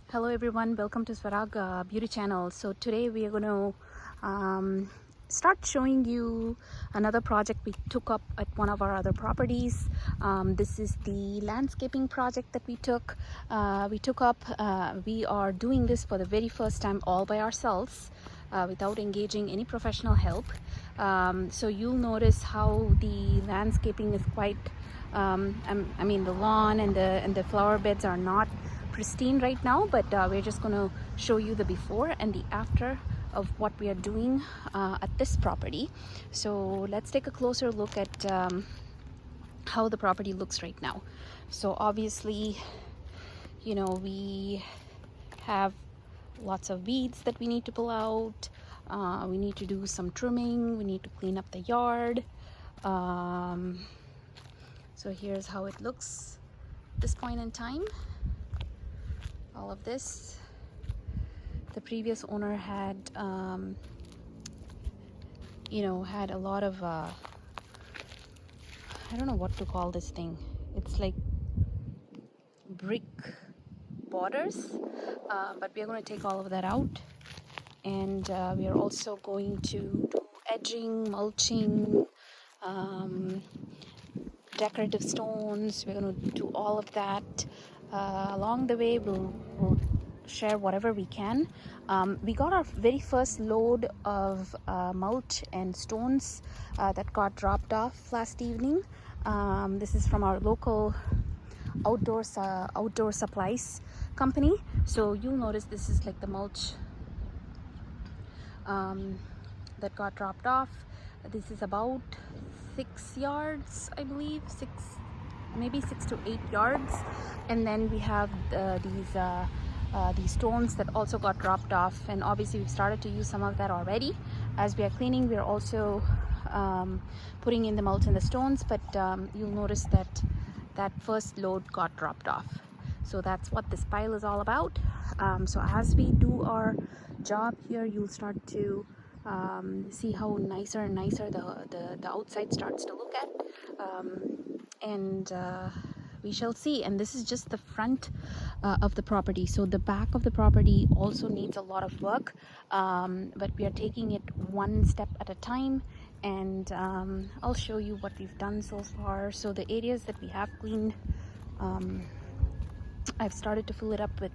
Hello everyone, welcome to Swarag Beauty Channel. So today we are going to start showing you another project we took up at one of our other properties. This is the landscaping project that we took up. We are doing this for the very first time all by ourselves, without engaging any professional help. So you'll notice how the landscaping is quite I mean the lawn and the flower beds are not pristine right now, but we're just going to show you the before and the after of what we are doing at this property. So let's take a closer look at how the property looks right now. So obviously, you know, we have lots of weeds that we need to pull out. We need to do some trimming. We need to clean up the yard. So here's how it looks at this point in time. All of this, the previous owner had had a lot of I don't know what to call this thing. It's like brick borders, but we are going to take all of that out, and we are also going to do edging, mulching, decorative stones. We're going to do all of that. Along the way we'll share whatever we can. We got our very first load of mulch and stones that got dropped off last evening. This is from our local outdoor supplies company. So you'll notice this is like the mulch that got dropped off. This is about 6 yards, I believe, maybe 6 to 8 yards. And then we have these stones that also got dropped off, and obviously we've started to use some of that already. As we are cleaning, we are also putting in the mulch and the stones, but you'll notice that first load got dropped off. So that's what this pile is all about. So as we do our job here, you'll start to see how nicer and nicer the outside starts to look at, and we shall see. And this is just the front of the property. So the back of the property also needs a lot of work, but we are taking it one step at a time, and I'll show you what we've done so far. So the areas that we have cleaned, I've started to fill it up with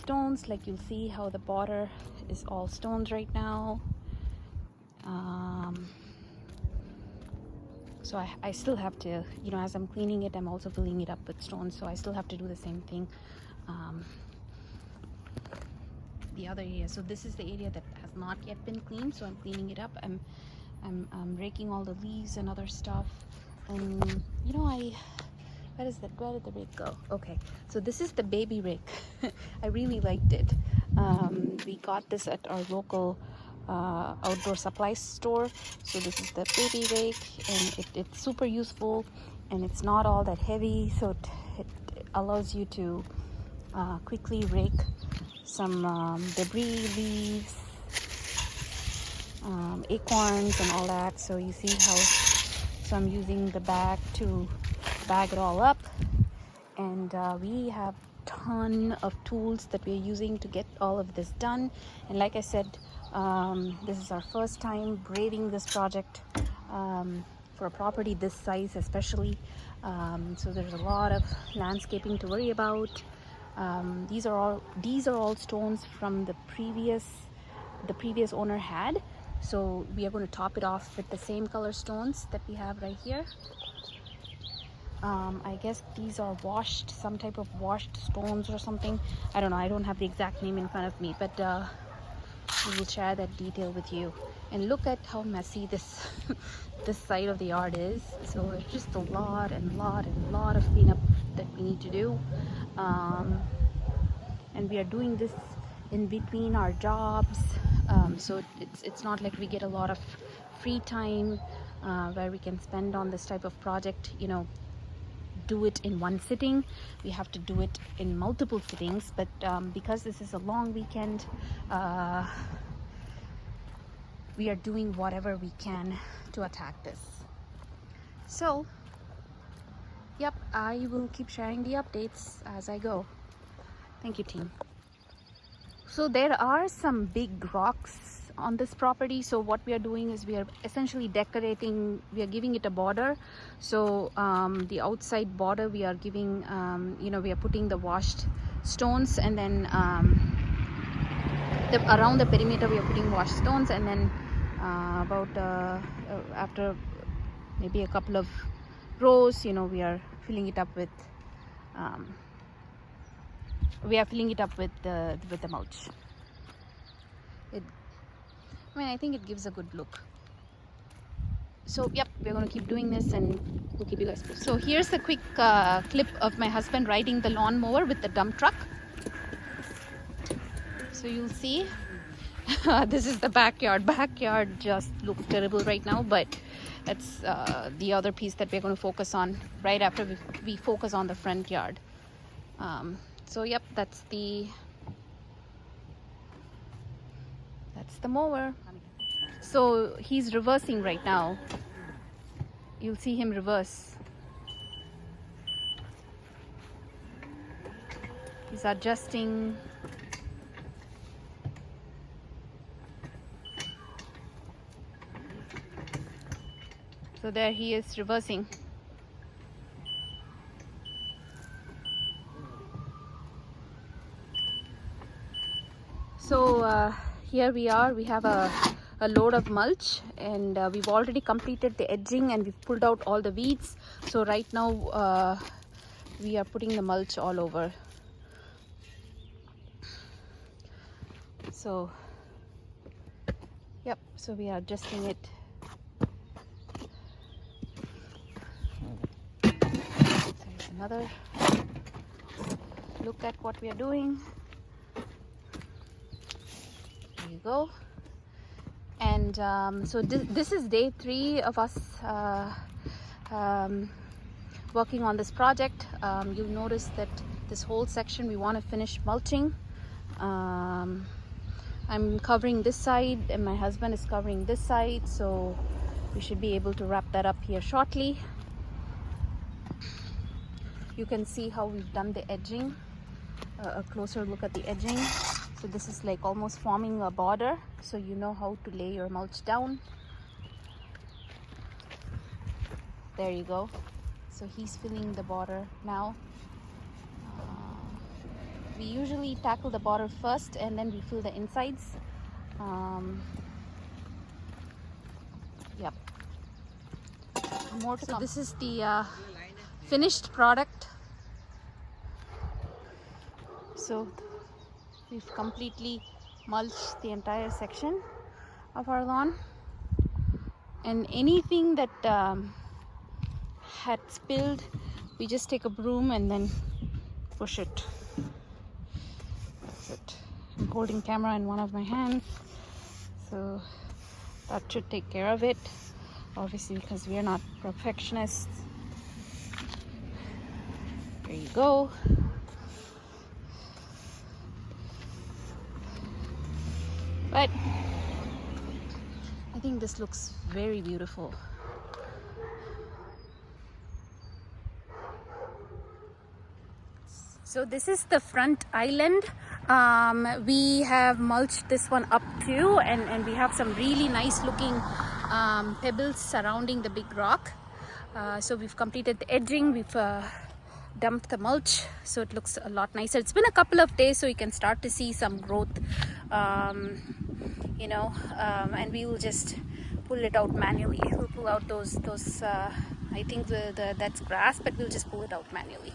stones. Like you'll see how the border is all stones right now. So I still have to, as I'm cleaning it, I'm also filling it up with stones. So I still have to do the same thing the other area. So this is the area that has not yet been cleaned, so I'm cleaning it up. I'm raking all the leaves and other stuff. And where did the rake go? Okay, so this is the baby rake. I really liked it. We got this at our local outdoor supplies store. So this is the baby rake, and it's super useful, and it's not all that heavy, so it allows you to quickly rake some debris, leaves, acorns and all that. So you see how, so I'm using the bag to bag it all up, and we have ton of tools that we're using to get all of this done. And like I said, this is our first time braving this project for a property this size especially. So there's a lot of landscaping to worry about. These are all stones from the previous owner had. So we are going to top it off with the same color stones that we have right here. I guess these are some type of washed stones or something. I don't know. I don't have the exact name in front of me, but we will share that detail with you. And look at how messy this this side of the yard is. So it's just a lot of cleanup that we need to do. And we are doing this in between our jobs. So it's not like we get a lot of free time where we can spend on this type of project, do it in one sitting. We have to do it in multiple sittings, but because this is a long weekend, we are doing whatever we can to attack this. So yep, I will keep sharing the updates as I go. Thank you, team. So there are some big rocks on this property. So what we are doing is we are essentially decorating, we are giving it a border. So the outside border we are giving, you know, we are putting the washed stones, and then around the perimeter we are putting washed stones, and then after maybe a couple of rows, you know, we are filling it up with the mulch. I think it gives a good look. So yep, we're going to keep doing this and we'll keep you guys posted. So here's a quick clip of my husband riding the lawnmower with the dump truck. So you'll see this is the backyard. Backyard just looks terrible right now, but that's the other piece that we're going to focus on right after we focus on the front yard. So yep, that's the mower. So he's reversing right now. You'll see him reverse. He's adjusting. So there he is reversing. So here we are. We have a load of mulch, and we've already completed the edging and we've pulled out all the weeds. So right now we are putting the mulch all over. So yep, so we are adjusting it. There's another look at what we are doing. There you go. And so this is day 3 of us working on this project. You'll notice that this whole section we want to finish mulching. I'm covering this side and my husband is covering this side, so we should be able to wrap that up here shortly. You can see how we've done the edging. A closer look at the edging. So this is like almost forming a border, so you know how to lay your mulch down. There you go. So he's filling the border now. We usually tackle the border first and then we fill the insides. Yep. More to come. This is the finished product. So we've completely mulched the entire section of our lawn, and anything that had spilled, we just take a broom and then push it. That's it. I'm holding camera in one of my hands, so that should take care of it, obviously, because we are not perfectionists. There you go. But I think this looks very beautiful. So this is the front island. We have mulched this one up too, and we have some really nice looking pebbles surrounding the big rock. So we've completed the edging, we've dumped the mulch, so it looks a lot nicer. It's been a couple of days, so you can start to see some growth, you know, and we will just pull it out manually. We'll pull out those I think that's grass, but we'll just pull it out manually.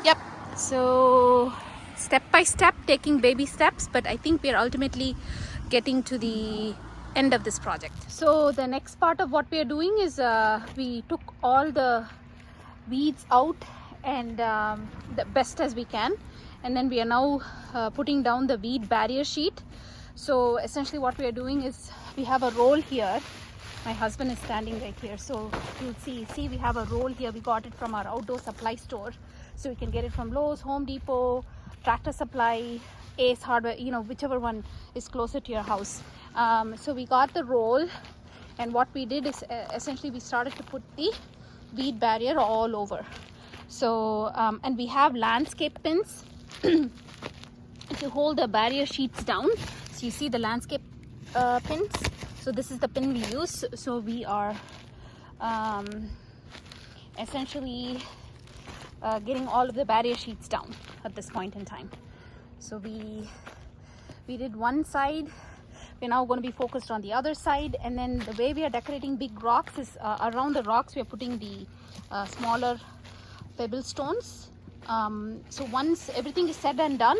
Yep. So step by step, taking baby steps, but I think we are ultimately getting to the end of this project. So the next part of what we are doing is we took all the weeds out and the best as we can, and then we are now putting down the weed barrier sheet. So essentially what we are doing is we have a roll here. My husband is standing right here, so you'll see we have a roll here. We got it from our outdoor supply store, so we can get it from Lowe's, Home Depot, Tractor Supply, Ace Hardware, you know, whichever one is closer to your house. So we got the roll, and what we did is essentially we started to put the weed barrier all over. So and we have landscape pins. to hold the barrier sheets down. So you see the landscape pins. So this is the pin we use. So we are essentially getting all of the barrier sheets down at this point in time. So we did one side. We're now going to be focused on the other side, and then the way we are decorating big rocks is around the rocks we are putting the smaller pebble stones. So once everything is said and done,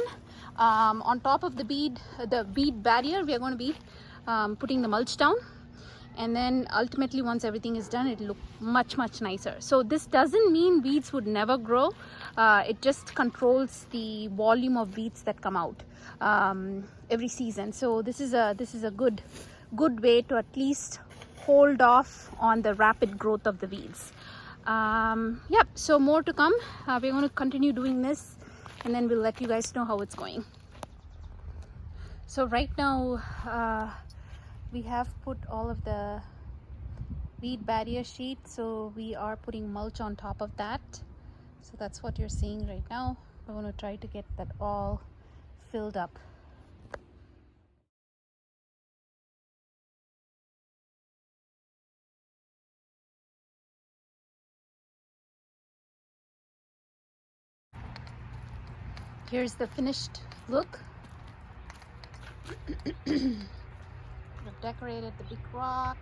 on top of the bead barrier, we are going to be putting the mulch down, and then ultimately once everything is done, it'll look much nicer. So this doesn't mean weeds would never grow. It just controls the volume of weeds that come out every season. So this is a good way to at least hold off on the rapid growth of the weeds. Yep, so more to come. We're going to continue doing this, and then we'll let you guys know how it's going. So right now we have put all of the weed barrier sheet, so we are putting mulch on top of that. So that's what you're seeing right now. We're going to try to get that all filled up. Here's the finished look. We've decorated the big rock,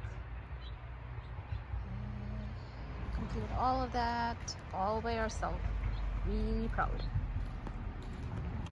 completed all of that all by ourselves. Really proud.